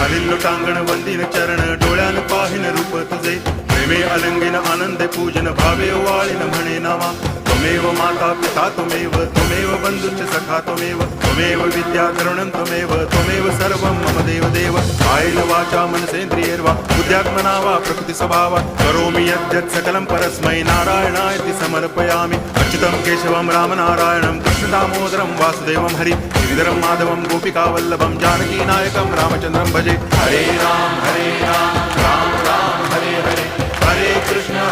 घालील लोटांगण वंदीन चरण डोळ्यान पाहिन रूप तुझे प्रेमे अलंगिन आनंद पूजन भावे वाळीन म्हणे नावा त्वमेव माता पिता त्वमेव बंधुश्च सखा त्वमेव विद्या तरुणं त्वमेव सर्वं मम देव कायेन वाचा मनसेन्द्रियैर्वा बुद्ध्यात्मना वा प्रकृति स्वभावात् करोमि यद्यत् सकलं परस्मै नारायणायति समर्पयामि अच्युतं केशवं रामनारायणं कृष्णदामोदरं वासुदेवं हरि गिरिधरं माधवं गोपिकावल्लभं जानकीनायकं रामचन्द्रं भजे हरे राम राम राम हरे हरे हरे कृष्ण